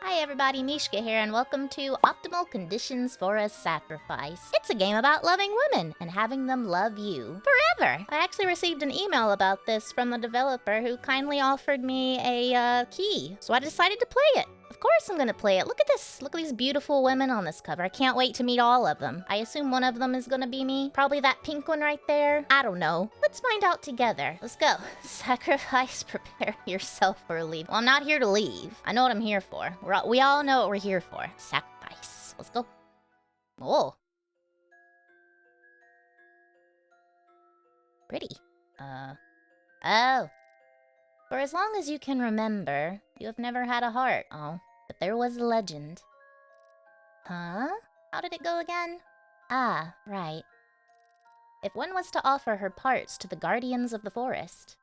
Hi everybody, Mishka here, and welcome to Optimal Conditions for a Sacrifice. It's a game about loving women and having them love you forever. I actually received an email about this from the developer who kindly offered me a key, so I decided to play it. Of course I'm gonna play it. Look at this. Look at these beautiful women on this cover. I can't wait to meet all of them. I assume one of them is gonna be me. Probably that pink one right there. I don't know. Let's find out together. Let's go. Sacrifice, prepare yourself for a leave. Well, I'm not here to leave. I know what I'm here for. We all know what we're here for. Sacrifice. Let's go. Oh. Pretty. Oh. For as long as you can remember, you have never had a heart. Oh. But there was a legend. Huh? How did it go again? Ah, right. If one was to offer her parts to the guardians of the forest,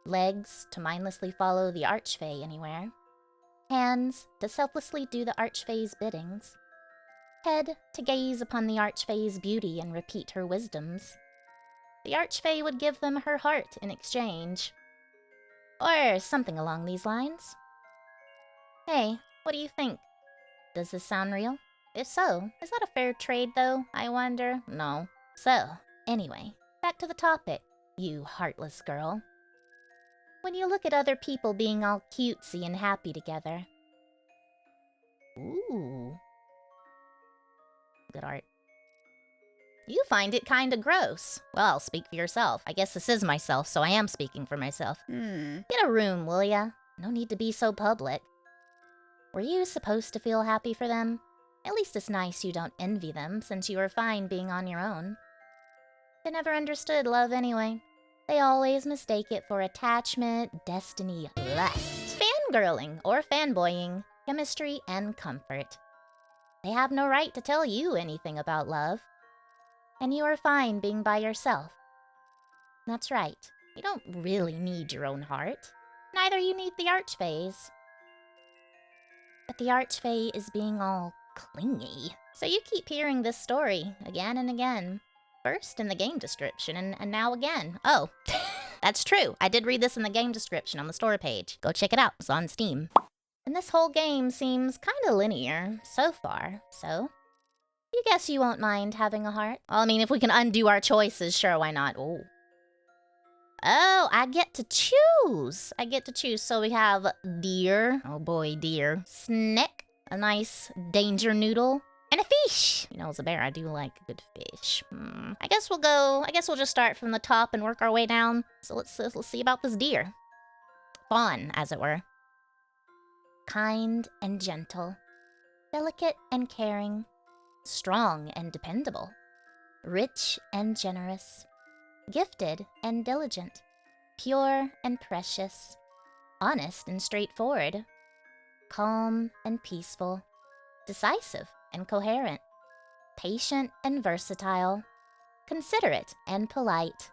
legs to mindlessly follow the archfey anywhere, hands to selflessly do the archfey's biddings, head to gaze upon the archfey's beauty and repeat her wisdoms, the archfey would give them her heart in exchange. Or something along these lines. Hey, what do you think? Does this sound real? If so, is that a fair trade though, I wonder? No. So, anyway, back to the topic, you heartless girl. When you look at other people being all cutesy and happy together. Ooh. Good art. You find it kinda gross. Well, speak for yourself. I guess this is myself, so I am speaking for myself. Get a room, will ya? No need to be so public. Were you supposed to feel happy for them? At least it's nice you don't envy them, since you were fine being on your own. They never understood love anyway. They always mistake it for attachment, destiny, lust, fangirling, or fanboying, chemistry, and comfort. They have no right to tell you anything about love. And you are fine being by yourself. That's right. You don't really need your own heart. Neither you need the archfey's. But the archfey is being all clingy. So you keep hearing this story again and again. First in the game description, and now again. Oh, that's true. I did read this in the game description on the store page. Go check it out. It's on Steam. And this whole game seems kinda linear so far, so you guess you won't mind having a heart? Well, I mean, if we can undo our choices, sure, why not? Oh. Oh, I get to choose. I get to choose. So we have deer. Oh boy, deer. Snick. A nice danger noodle. And a fish. You know, as a bear, I do like a good fish. I guess we'll just start from the top and work our way down. So let's see about this deer. Fawn, as it were. Kind and gentle. Delicate and caring. Strong and dependable, rich and generous, gifted and diligent, pure and precious, honest and straightforward, calm and peaceful, decisive and coherent, patient and versatile, considerate and polite.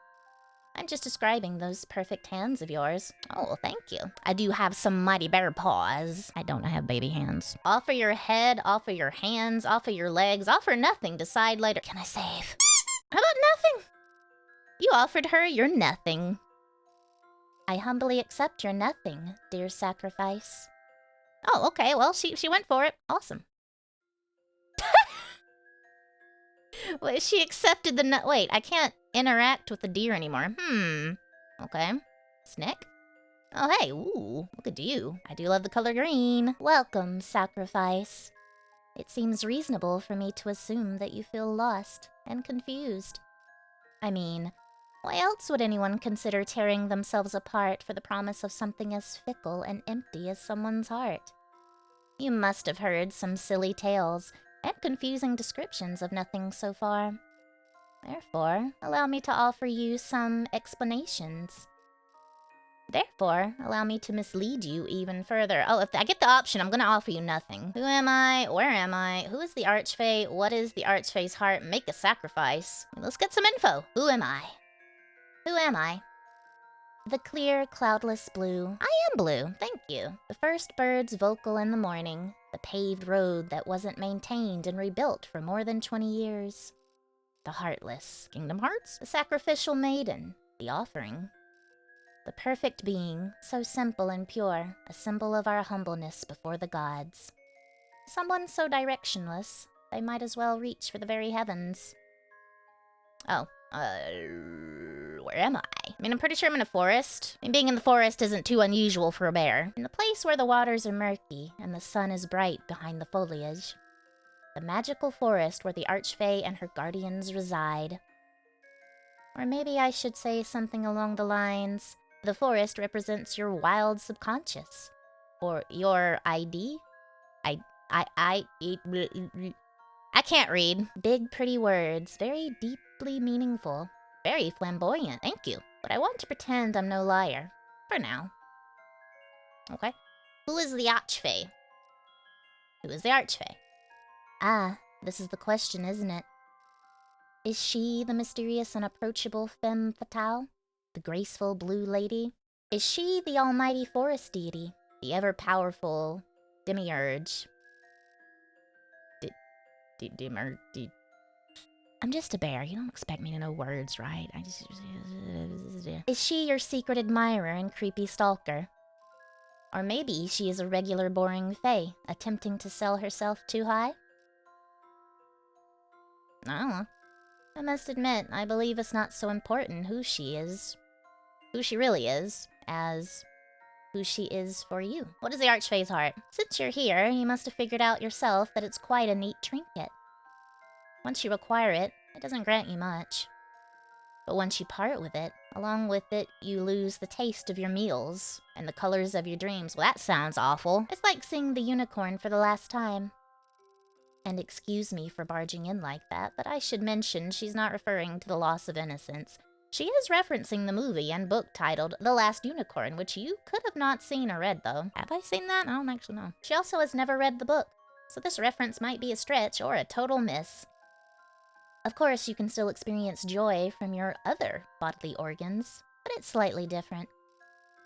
I'm just describing those perfect hands of yours. Oh, well, thank you. I do have some mighty bare paws. I don't have baby hands. Offer your head, offer your hands, offer your legs, offer nothing. Decide later. Can I save? How about nothing? You offered her your nothing. I humbly accept your nothing, dear sacrifice. Oh, okay. Well, she went for it. Awesome. Wait, she accepted the wait, I can't interact with the deer anymore. Okay. Snick? Oh, hey, ooh, look at you. I do love the color green. Welcome, sacrifice. It seems reasonable for me to assume that you feel lost and confused. I mean, why else would anyone consider tearing themselves apart for the promise of something as fickle and empty as someone's heart? You must have heard some silly tales and confusing descriptions of nothing so far. Therefore, allow me to offer you some explanations. Therefore, allow me to mislead you even further. Oh, if I get the option, I'm gonna offer you nothing. Who am I? Where am I? Who is the archfey? What is the archfey's heart? Make a sacrifice. Let's get some info. Who am I? Who am I? The clear, cloudless blue. I am blue, thank you. The first bird's vocal in the morning. The paved road that wasn't maintained and rebuilt for more than 20 years. The heartless. Kingdom Hearts? The sacrificial maiden. The offering. The perfect being, so simple and pure, a symbol of our humbleness before the gods. Someone so directionless, they might as well reach for the very heavens. Oh, where am I? I mean, I'm pretty sure I'm in a forest. I mean, being in the forest isn't too unusual for a bear. In the place where the waters are murky and the sun is bright behind the foliage. The magical forest where the Archfey and her guardians reside. Or maybe I should say something along the lines, the forest represents your wild subconscious. Or your ID? I can't read. Big, pretty words, very deeply meaningful. Very flamboyant, thank you. But I want to pretend I'm no liar. For now. Okay. Who is the Archfey? Who is the Archfey? Ah, this is the question, isn't it? Is she the mysterious and approachable femme fatale? The graceful blue lady? Is she the almighty forest deity? The ever-powerful demiurge? I'm just a bear. You don't expect me to know words, right? Is she your secret admirer and creepy stalker? Or maybe she is a regular boring fae, attempting to sell herself too high? I don't know. I must admit, I believe it's not so important who she is. Who she really is, as who she is for you. What is the Archfey's heart? Since you're here, you must have figured out yourself that it's quite a neat trinket. Once you acquire it, it doesn't grant you much. But once you part with it, along with it, you lose the taste of your meals and the colors of your dreams. Well, that sounds awful. It's like seeing the unicorn for the last time. And excuse me for barging in like that, but I should mention she's not referring to the loss of innocence. She is referencing the movie and book titled The Last Unicorn, which you could have not seen or read, though. Have I seen that? I don't actually know. She also has never read the book, so this reference might be a stretch or a total miss. Of course, you can still experience joy from your other bodily organs, but it's slightly different.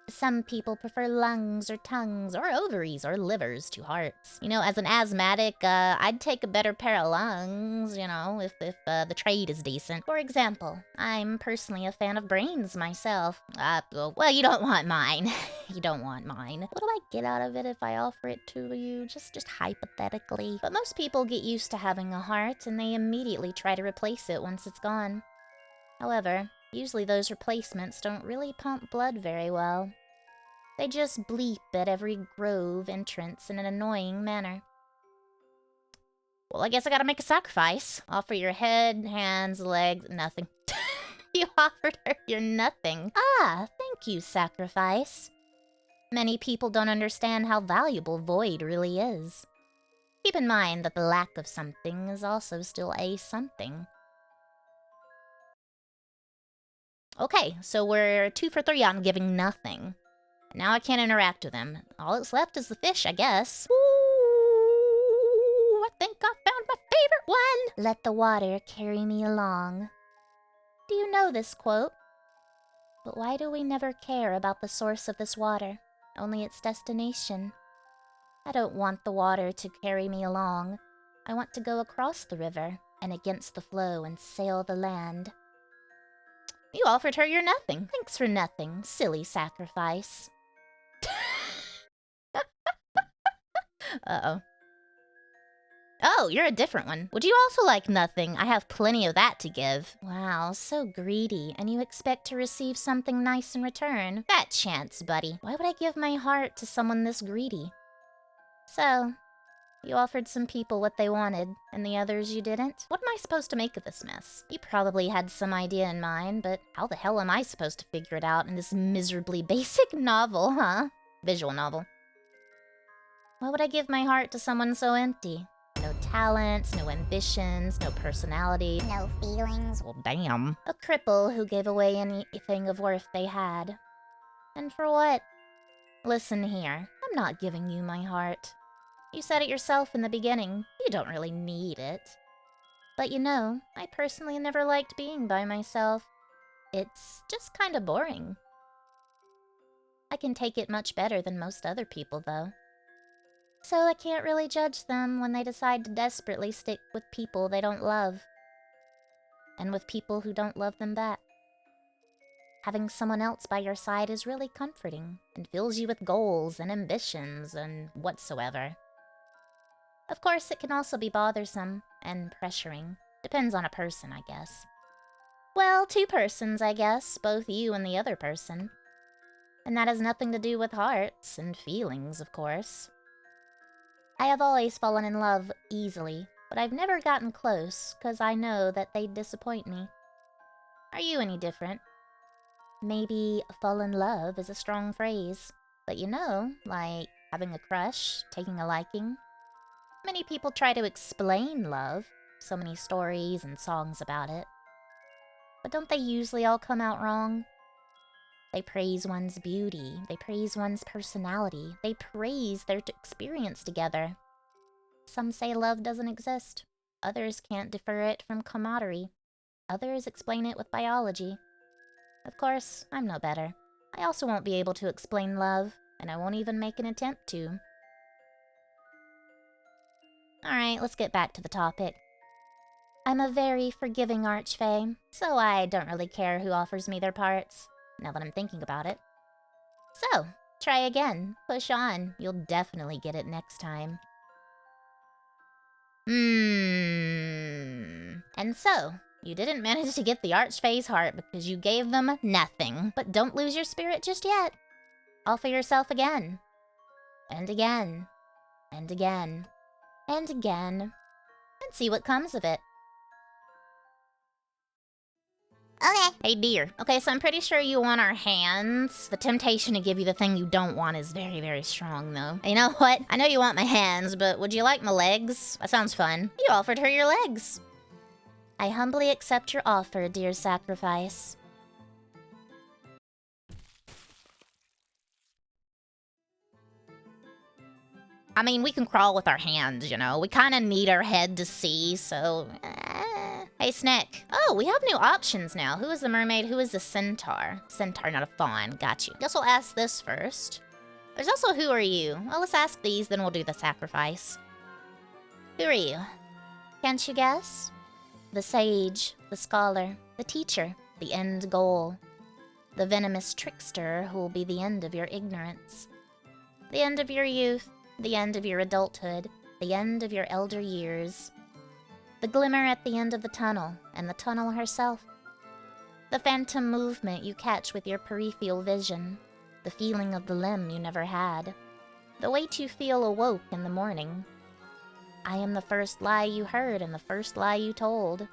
Some people prefer lungs or tongues or ovaries or livers to hearts. You know, as an asthmatic, I'd take a better pair of lungs, you know, if the trade is decent. For example, I'm personally a fan of brains myself. Well, you don't want mine. You don't want mine. What do I get out of it if I offer it to you? Just hypothetically. But most people get used to having a heart, and they immediately try to replace it once it's gone. However, usually those replacements don't really pump blood very well. They just bleep at every grove entrance in an annoying manner. Well, I guess I gotta make a sacrifice. Offer your head, hands, legs, nothing. You offered her your nothing. Ah, thank you, sacrifice. Many people don't understand how valuable void really is. Keep in mind that the lack of something is also still a something. Okay, so we're 2 for 3 on giving nothing. Now I can't interact with him. All that's left is the fish, I guess. Ooh, I think I found my favorite one! Let the water carry me along. Do you know this quote? But why do we never care about the source of this water? Only its destination. I don't want the water to carry me along. I want to go across the river and against the flow and sail the land. You offered her your nothing. Thanks for nothing, silly sacrifice. Uh-oh. Oh, you're a different one. Would you also like nothing? I have plenty of that to give. Wow, so greedy. And you expect to receive something nice in return? That chance, buddy. Why would I give my heart to someone this greedy? So, you offered some people what they wanted, and the others you didn't? What am I supposed to make of this mess? You probably had some idea in mind, but how the hell am I supposed to figure it out in this miserably basic novel, huh? Visual novel. Why would I give my heart to someone so empty? No talents, no ambitions, no personality. No feelings. Well, damn. A cripple who gave away anything of worth they had. And for what? Listen here, I'm not giving you my heart. You said it yourself in the beginning. You don't really need it. But you know, I personally never liked being by myself. It's just kinda boring. I can take it much better than most other people, though. So I can't really judge them when they decide to desperately stick with people they don't love. And with people who don't love them back. Having someone else by your side is really comforting and fills you with goals and ambitions and whatsoever. Of course, it can also be bothersome and pressuring. Depends on a person, I guess. Well, two persons, I guess, both you and the other person. And that has nothing to do with hearts and feelings, of course. I have always fallen in love easily, but I've never gotten close, 'cause I know that they'd disappoint me. Are you any different? Maybe fall in love is a strong phrase, but you know, like having a crush, taking a liking. Many people try to explain love, so many stories and songs about it. But don't they usually all come out wrong? They praise one's beauty, they praise one's personality, they praise their experience together. Some say love doesn't exist. Others can't defer it from camaraderie. Others explain it with biology. Of course, I'm no better. I also won't be able to explain love, and I won't even make an attempt to. Alright, let's get back to the topic. I'm a very forgiving archfey, so I don't really care who offers me their parts, now that I'm thinking about it. So, try again. Push on. You'll definitely get it next time. And so, you didn't manage to get the Archfey's heart because you gave them nothing. But don't lose your spirit just yet. Offer yourself again. And again. And again. And again. And see what comes of it. Okay. Hey, dear. Okay, so I'm pretty sure you want our hands. The temptation to give you the thing you don't want is very, very strong, though. You know what? I know you want my hands, but would you like my legs? That sounds fun. You offered her your legs. I humbly accept your offer, dear sacrifice. I mean, we can crawl with our hands, you know. We kind of need our head to see, so... Hey, Snick. Oh, we have new options now. Who is the mermaid? Who is the centaur? Centaur, not a fawn. Got you. Guess we'll ask this first. There's also who are you? Well, let's ask these, then we'll do the sacrifice. Who are you? Can't you guess? The sage, the scholar, the teacher, the end goal. The venomous trickster who will be the end of your ignorance. The end of your youth, the end of your adulthood, the end of your elder years. The glimmer at the end of the tunnel, and the tunnel herself. The phantom movement you catch with your peripheral vision. The feeling of the limb you never had. The weight you feel awoke in the morning. I am the first lie you heard and the first lie you told.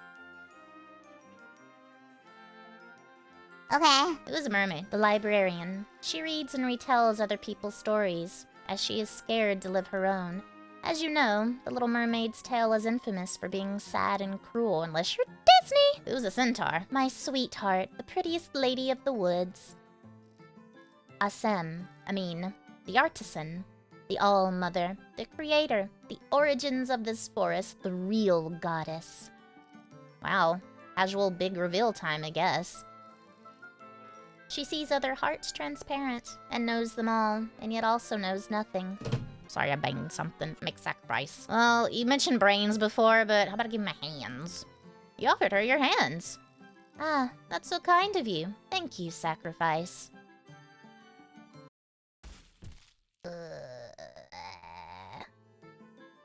Okay. It was a mermaid. The librarian. She reads and retells other people's stories, as she is scared to live her own. As you know, the Little Mermaid's tale is infamous for being sad and cruel unless you're Disney! It was a centaur. My sweetheart, the prettiest lady of the woods. The artisan, the all-mother, the creator, the origins of this forest, the real goddess. Wow, casual big reveal time, I guess. She sees other hearts transparent, and knows them all, and yet also knows nothing. Sorry, I banged something. Make sacrifice. Well, you mentioned brains before, but how about I give my hands? You offered her your hands. Ah, that's so kind of you. Thank you, sacrifice.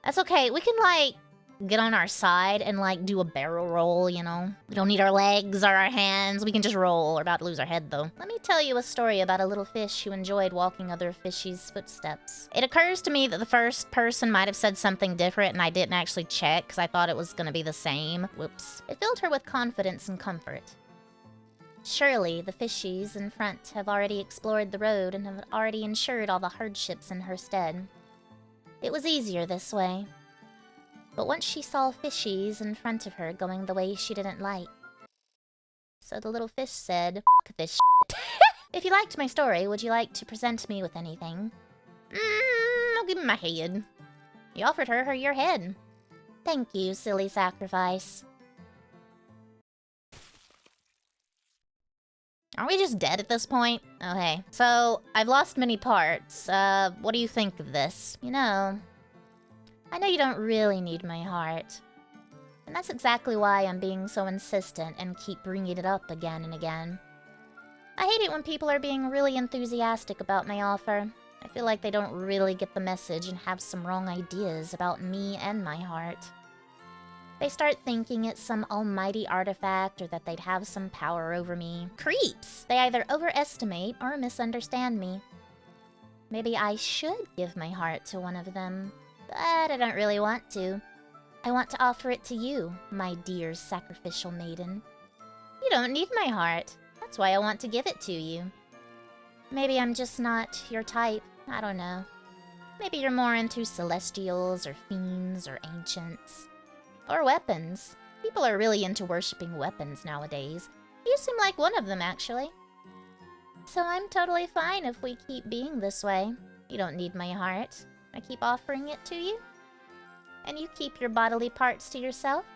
That's okay. We can, like, get on our side and, like, do a barrel roll, you know? We don't need our legs or our hands. We can just roll. We're about to lose our head, though. Let me tell you a story about a little fish who enjoyed walking other fishies' footsteps. It occurs to me that the first person might have said something different and I didn't actually check because I thought it was going to be the same. Whoops. It filled her with confidence and comfort. Surely the fishies in front have already explored the road and have already ensured all the hardships in her stead. It was easier this way. But once she saw fishies in front of her going the way she didn't like. So the little fish said, "F this shit." If you liked my story, would you like to present me with anything? I'll give him my head. You offered her your head. Thank you, silly sacrifice. Are we just dead at this point? Okay, so I've lost many parts. What do you think of this? You know, I know you don't really need my heart. And that's exactly why I'm being so insistent and keep bringing it up again and again. I hate it when people are being really enthusiastic about my offer. I feel like they don't really get the message and have some wrong ideas about me and my heart. They start thinking it's some almighty artifact or that they'd have some power over me. Creeps! They either overestimate or misunderstand me. Maybe I should give my heart to one of them, but I don't really want to. I want to offer it to you, my dear sacrificial maiden. You don't need my heart. That's why I want to give it to you. Maybe I'm just not your type. I don't know. Maybe you're more into celestials or fiends or ancients. Or weapons. People are really into worshipping weapons nowadays. You seem like one of them, actually. So I'm totally fine if we keep being this way. You don't need my heart. I keep offering it to you. And you keep your bodily parts to yourself.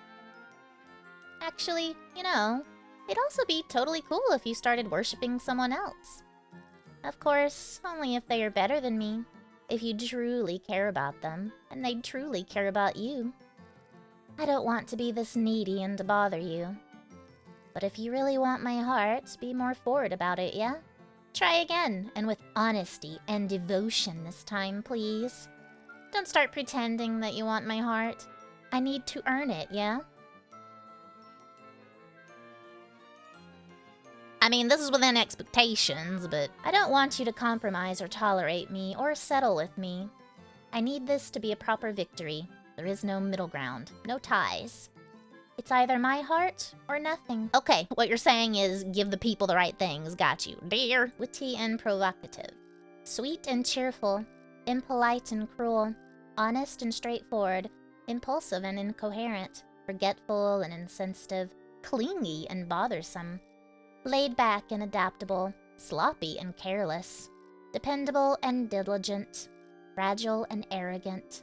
Actually, you know, it'd also be totally cool if you started worshipping someone else. Of course, only if they are better than me. If you truly care about them, and they truly care about you. I don't want to be this needy and to bother you. But if you really want my heart, be more forward about it, yeah? Try again, and with honesty and devotion this time, please. Don't start pretending that you want my heart. I need to earn it, yeah? I mean, this is within expectations, but I don't want you to compromise or tolerate me or settle with me. I need this to be a proper victory. There is no middle ground, no ties. It's either my heart or nothing. Okay, what you're saying is give the people the right things. Got you. Dear. Witty and provocative. Sweet and cheerful. Impolite and cruel. Honest and straightforward. Impulsive and incoherent. Forgetful and insensitive. Clingy and bothersome. Laid back and adaptable. Sloppy and careless. Dependable and diligent. Fragile and arrogant.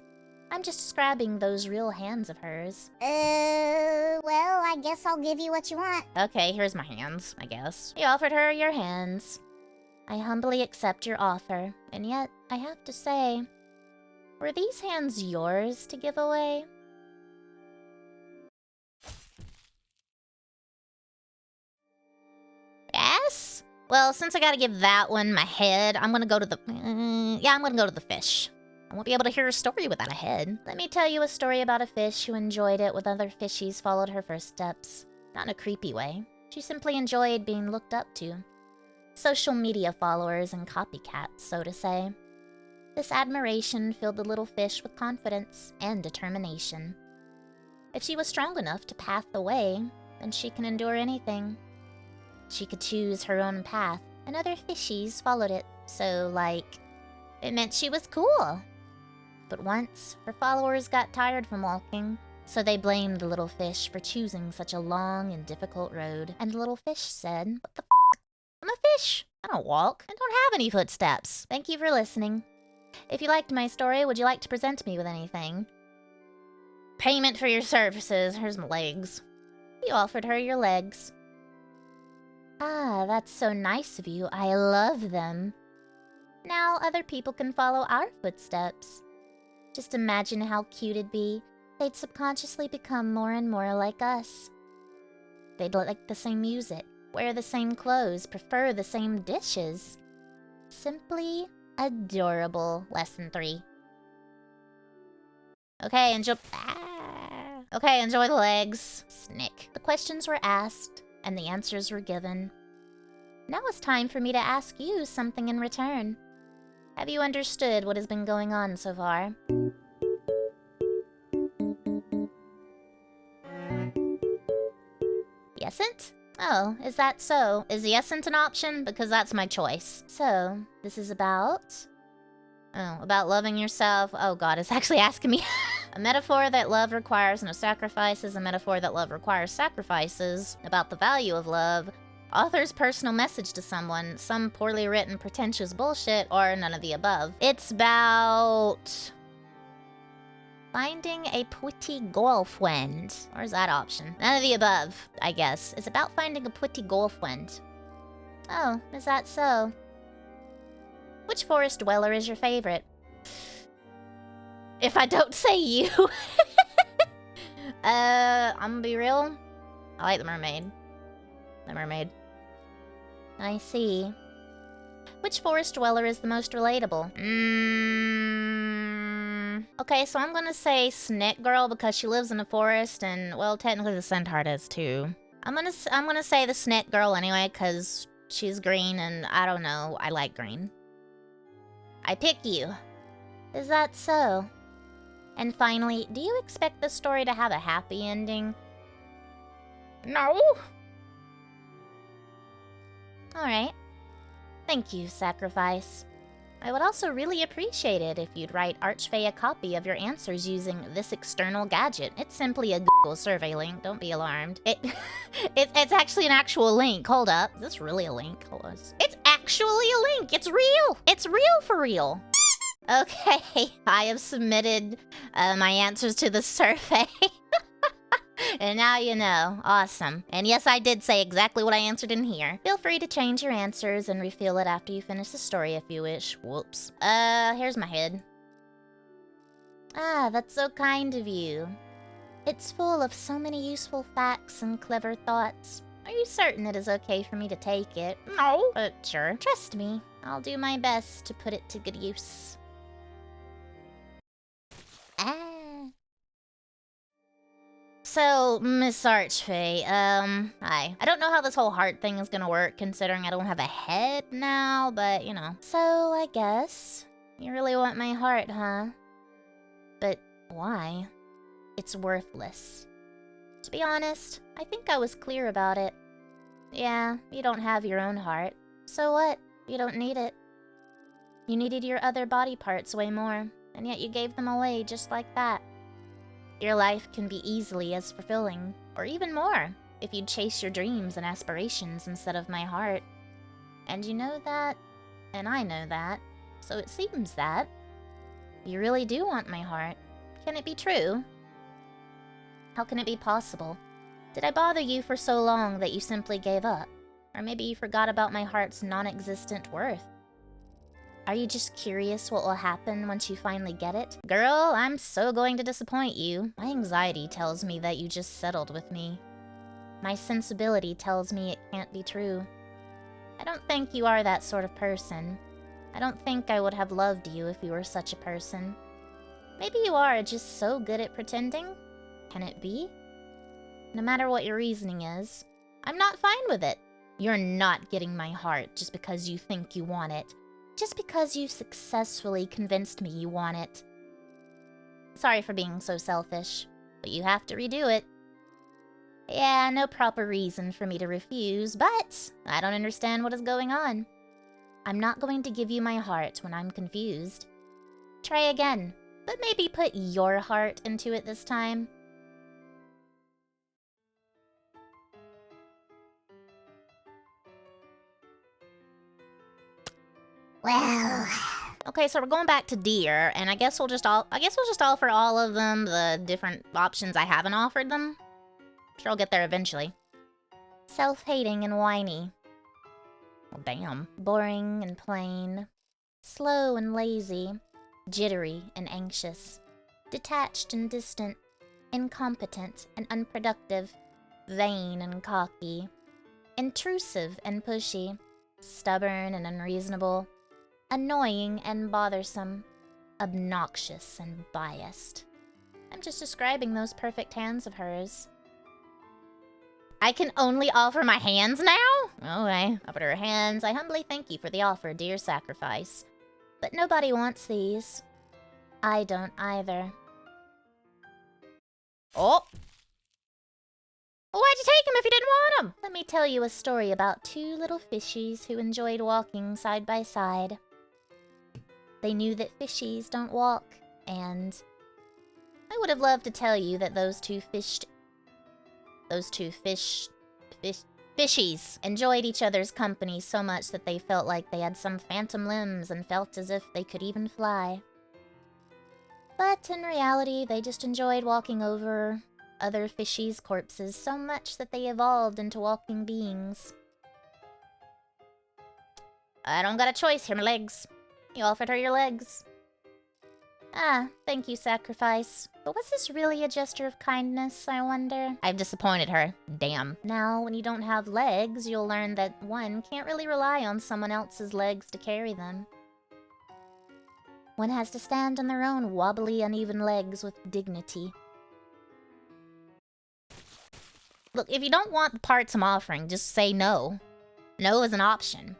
I'm just describing those real hands of hers. Well, I guess I'll give you what you want. Okay, here's my hands, I guess. You offered her your hands. I humbly accept your offer, and yet, I have to say, were these hands yours to give away? Yes? Well, since I gotta give that one my head, I'm gonna go to the... I'm gonna go to the fish. I won't be able to hear her story without a head. Let me tell you a story about a fish who enjoyed it with other fishies followed her first steps. Not in a creepy way. She simply enjoyed being looked up to. Social media followers and copycats, so to say. This admiration filled the little fish with confidence and determination. If she was strong enough to path the way, then she can endure anything. She could choose her own path, and other fishies followed it, so, like, it meant she was cool. But once, her followers got tired from walking, so they blamed the little fish for choosing such a long and difficult road. And the little fish said, "What the f***? I'm a fish. I don't walk and don't have any footsteps." Thank you for listening. If you liked my story, would you like to present me with anything? Payment for your services. Here's my legs. You offered her your legs. Ah, that's so nice of you. I love them. Now other people can follow our footsteps. Just imagine how cute it'd be. They'd subconsciously become more and more like us. They'd like the same music, wear the same clothes, prefer the same dishes. Simply adorable. Lesson 3. Okay, enjoy... Okay, enjoy the legs. Snick. The questions were asked, and the answers were given. Now it's time for me to ask you something in return. Have you understood what has been going on so far? Yesn't? Oh, is that so? Is yesn't an option? Because that's my choice. So, this is about... Oh, about loving yourself. Oh god, it's actually asking me. A metaphor that love requires no sacrifices. A metaphor that love requires sacrifices. About the value of love. Author's personal message to someone. Some poorly written pretentious bullshit. Or none of the above. It's about... finding a pretty girlfriend. Or is that option? None of the above, I guess. It's about finding a pretty girlfriend. Oh, is that so? Which forest dweller is your favorite? If I don't say you. I'm gonna be real. I like the mermaid. The mermaid. I see. Which forest dweller is the most relatable? Okay, so I'm gonna say Snake Girl because she lives in a forest, and well, technically the Centaur does too. I'm gonna say the Snake Girl anyway, cause she's green, and I don't know, I like green. I pick you. Is that so? And finally, do you expect the story to have a happy ending? No. All right. Thank you, Sacrifice. I would also really appreciate it if you'd write Archfey a copy of your answers using this external gadget. It's simply a Google survey link, don't be alarmed. It's actually an actual link. Hold up. Is this really a link? Hold on. It's actually a link. It's real. It's real for real. Okay, I have submitted my answers to the survey. And now you know. Awesome. And yes, I did say exactly what I answered in here. Feel free to change your answers and refill it after you finish the story if you wish. Whoops. Here's my head. Ah, that's so kind of you. It's full of so many useful facts and clever thoughts. Are you certain it is okay for me to take it? No, but sure. Trust me, I'll do my best to put it to good use. So, Miss Archfey, hi. I don't know how this whole heart thing is gonna work, considering I don't have a head now, but, you know. So, I guess you really want my heart, huh? But why? It's worthless. To be honest, I think I was clear about it. Yeah, you don't have your own heart. So what? You don't need it. You needed your other body parts way more, and yet you gave them away just like that. Your life can be easily as fulfilling, or even more, if you'd chase your dreams and aspirations instead of my heart. And you know that, and I know that, so it seems that you really do want my heart. Can it be true? How can it be possible? Did I bother you for so long that you simply gave up? Or maybe you forgot about my heart's non-existent worth? Are you just curious what will happen once you finally get it? Girl, I'm so going to disappoint you. My anxiety tells me that you just settled with me. My sensibility tells me it can't be true. I don't think you are that sort of person. I don't think I would have loved you if you were such a person. Maybe you are just so good at pretending? Can it be? No matter what your reasoning is, I'm not fine with it. You're not getting my heart just because you think you want it. Just because you successfully convinced me you want it. Sorry for being so selfish, but you have to redo it. Yeah, no proper reason for me to refuse, but I don't understand what is going on. I'm not going to give you my heart when I'm confused. Try again, but maybe put your heart into it this time. Well... Okay, so we're going back to deer, and I guess we'll just offer all of them the different options I haven't offered them. Sure, I'll get there eventually. Self-hating and whiny. Well, damn. Boring and plain. Slow and lazy. Jittery and anxious. Detached and distant. Incompetent and unproductive. Vain and cocky. Intrusive and pushy. Stubborn and unreasonable. Annoying and bothersome. Obnoxious and biased. I'm just describing those perfect hands of hers. I can only offer my hands now? Okay, offered her hands. I humbly thank you for the offer, dear Sacrifice. But nobody wants these. I don't either. Oh! Well, why'd you take them if you didn't want them? Let me tell you a story about two little fishies who enjoyed walking side by side. They knew that fishies don't walk, and I would have loved to tell you that those two fishies enjoyed each other's company so much that they felt like they had some phantom limbs and felt as if they could even fly. But in reality, they just enjoyed walking over other fishies' corpses so much that they evolved into walking beings. I don't got a choice here, my legs. You offered her your legs. Ah, thank you, Sacrifice. But was this really a gesture of kindness, I wonder? I've disappointed her. Damn. Now, when you don't have legs, you'll learn that one can't really rely on someone else's legs to carry them. One has to stand on their own wobbly, uneven legs with dignity. Look, if you don't want the parts I'm offering, just say no. No is an option.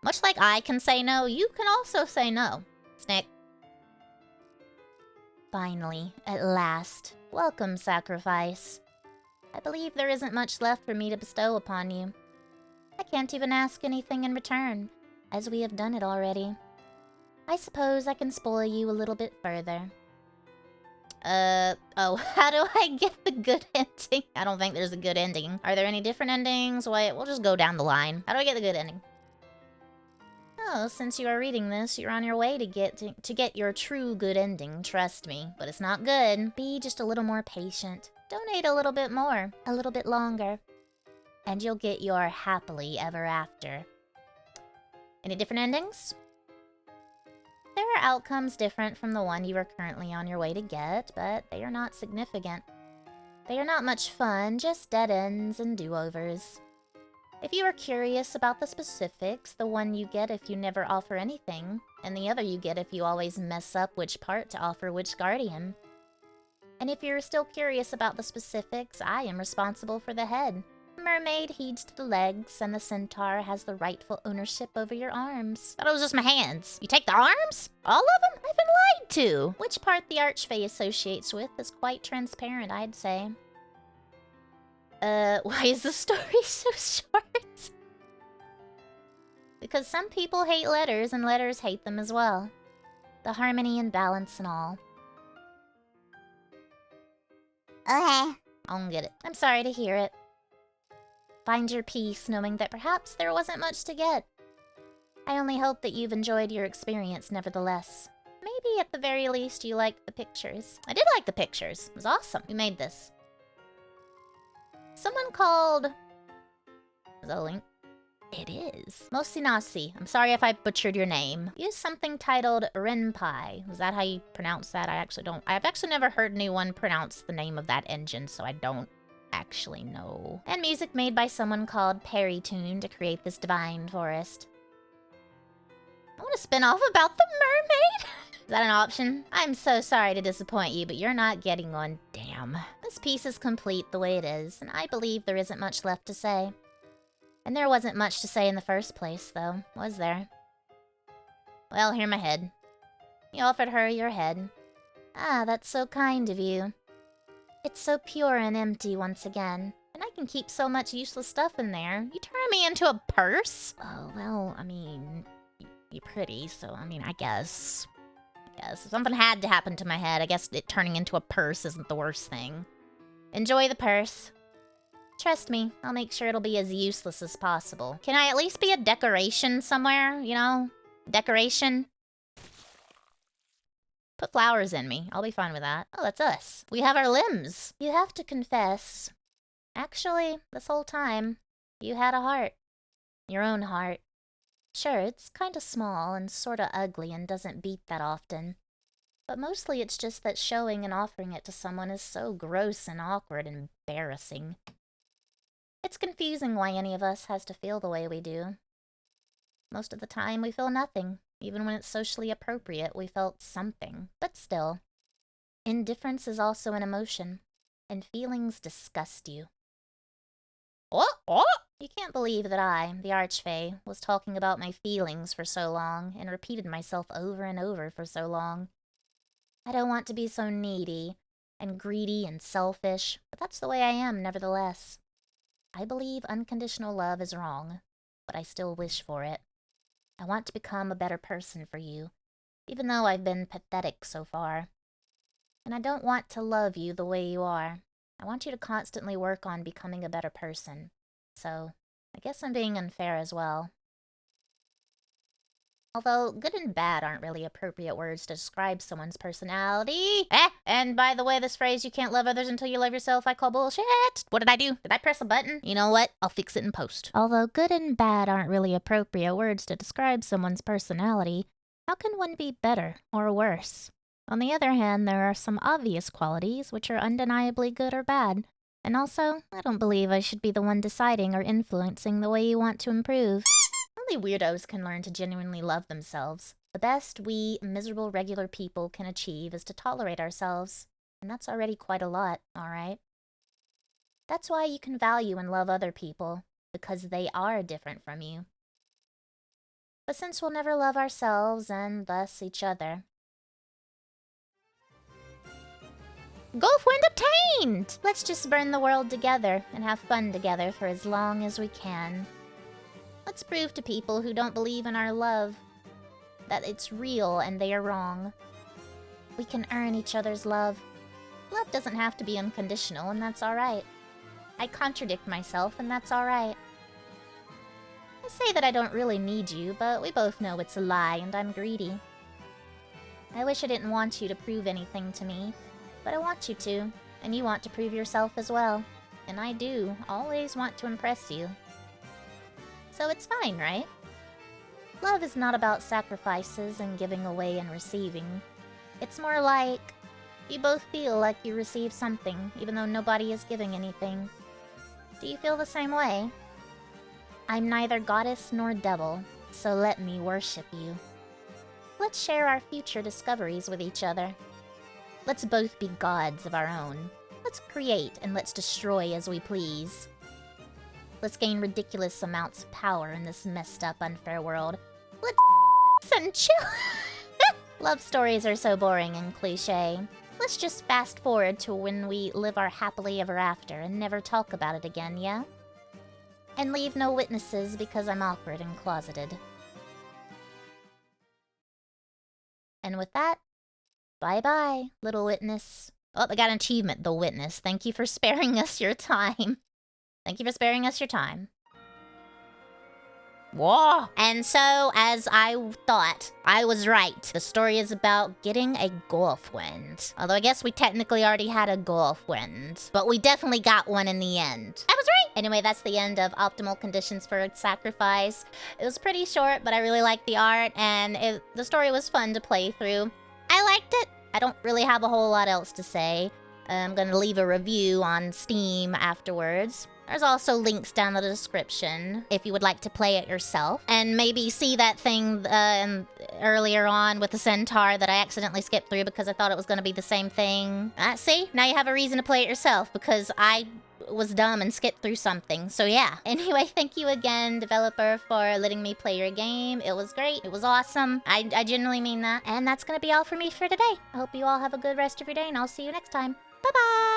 Much like I can say no, you can also say no. Snick. Finally, at last. Welcome, Sacrifice. I believe there isn't much left for me to bestow upon you. I can't even ask anything in return, as we have done it already. I suppose I can spoil you a little bit further. Oh, how do I get the good ending? I don't think there's a good ending. Are there any different endings? Wait, we'll just go down the line. How do I get the good ending? Oh, since you are reading this, you're on your way to get your true good ending, trust me. But it's not good. Be just a little more patient. Donate a little bit more, a little bit longer. And you'll get your happily ever after. Any different endings? There are outcomes different from the one you are currently on your way to get, but they are not significant. They are not much fun, just dead ends and do-overs. If you are curious about the specifics, the one you get if you never offer anything, and the other you get if you always mess up which part to offer which guardian. And if you're still curious about the specifics, I am responsible for the head. The mermaid heeds to the legs, and the centaur has the rightful ownership over your arms. Thought it was just my hands. You take the arms? All of them? I've been lied to. Which part the archfey associates with is quite transparent, I'd say. Why is the story so short? Because some people hate letters, and letters hate them as well. The harmony and balance and all. Okay. I don't get it. I'm sorry to hear it. Find your peace knowing that perhaps there wasn't much to get. I only hope that you've enjoyed your experience nevertheless. Maybe at the very least you liked the pictures. I did like the pictures. It was awesome. We made this. Someone called... Is that a link? It is. Mosinasi. I'm sorry if I butchered your name. Use something titled Renpai. Is that how you pronounce that? I've actually never heard anyone pronounce the name of that engine, so I don't actually know. And music made by someone called Perrytune to create this divine forest. I want to spin off about the mermaid. Is that an option? I'm so sorry to disappoint you, but you're not getting one. Damn. This piece is complete the way it is, and I believe there isn't much left to say. And there wasn't much to say in the first place, though, was there? Well, here's my head. You offered her your head. Ah, that's so kind of you. It's so pure and empty once again. And I can keep so much useless stuff in there. You turn me into a purse? Oh, well, I mean, you're pretty, so I mean, I guess. If something had to happen to my head, I guess it turning into a purse isn't the worst thing. Enjoy the purse. Trust me, I'll make sure it'll be as useless as possible. Can I at least be a decoration somewhere, you know? Decoration? Put flowers in me. I'll be fine with that. Oh, that's us. We have our limbs. You have to confess. Actually, this whole time, you had a heart. Your own heart. Sure, it's kinda small and sorta ugly and doesn't beat that often. But mostly it's just that showing and offering it to someone is so gross and awkward and embarrassing. It's confusing why any of us has to feel the way we do. Most of the time we feel nothing. Even when it's socially appropriate, we felt something. But still, indifference is also an emotion, and feelings disgust you. What? You can't believe that I, the Archfey, was talking about my feelings for so long, and repeated myself over and over for so long. I don't want to be so needy, and greedy and selfish, but that's the way I am nevertheless. I believe unconditional love is wrong, but I still wish for it. I want to become a better person for you, even though I've been pathetic so far. And I don't want to love you the way you are. I want you to constantly work on becoming a better person. So, I guess I'm being unfair as well. Although, good and bad aren't really appropriate words to describe someone's personality. And by the way, this phrase, you can't love others until you love yourself, I call bullshit. What did I do? Did I press a button? You know what? I'll fix it in post. Although good and bad aren't really appropriate words to describe someone's personality, how can one be better or worse? On the other hand, there are some obvious qualities which are undeniably good or bad. And also, I don't believe I should be the one deciding or influencing the way you want to improve. Only weirdos can learn to genuinely love themselves. The best we miserable regular people can achieve is to tolerate ourselves. And that's already quite a lot, alright? That's why you can value and love other people, because they are different from you. But since we'll never love ourselves and thus each other, Gulf Wind obtained! Let's just burn the world together and have fun together for as long as we can. Let's prove to people who don't believe in our love that it's real and they are wrong. We can earn each other's love. Love doesn't have to be unconditional, and that's alright. I contradict myself, and that's alright. I say that I don't really need you, but we both know it's a lie and I'm greedy. I wish I didn't want you to prove anything to me, but I want you to, and you want to prove yourself as well. And I do always want to impress you. So it's fine, right? Love is not about sacrifices and giving away and receiving. It's more like you both feel like you receive something, even though nobody is giving anything. Do you feel the same way? I'm neither goddess nor devil, so let me worship you. Let's share our future discoveries with each other. Let's both be gods of our own. Let's create and let's destroy as we please. Let's gain ridiculous amounts of power in this messed up, unfair world. Let's and chill. Love stories are so boring and cliche. Let's just fast forward to when we live our happily ever after and never talk about it again, yeah? And leave no witnesses because I'm awkward and closeted. And with that, bye-bye, little witness. Oh, I got an achievement, the witness. Thank you for sparing us your time. Thank you for sparing us your time. Whoa! And so, as I thought, I was right. The story is about getting a Gulf Wind. Although I guess we technically already had a Gulf Wind. But we definitely got one in the end. I was right! Anyway, that's the end of Optimal Conditions for Sacrifice. It was pretty short, but I really liked the art, and the story was fun to play through. I liked it. I don't really have a whole lot else to say. I'm gonna leave a review on Steam afterwards. There's also links down in the description if you would like to play it yourself. And maybe see that thing earlier on with the centaur that I accidentally skipped through because I thought it was going to be the same thing. See? Now you have a reason to play it yourself because I was dumb and skipped through something. So yeah. Anyway, thank you again, developer, for letting me play your game. It was great. It was awesome. I genuinely mean that. And that's going to be all for me for today. I hope you all have a good rest of your day, and I'll see you next time. Bye-bye!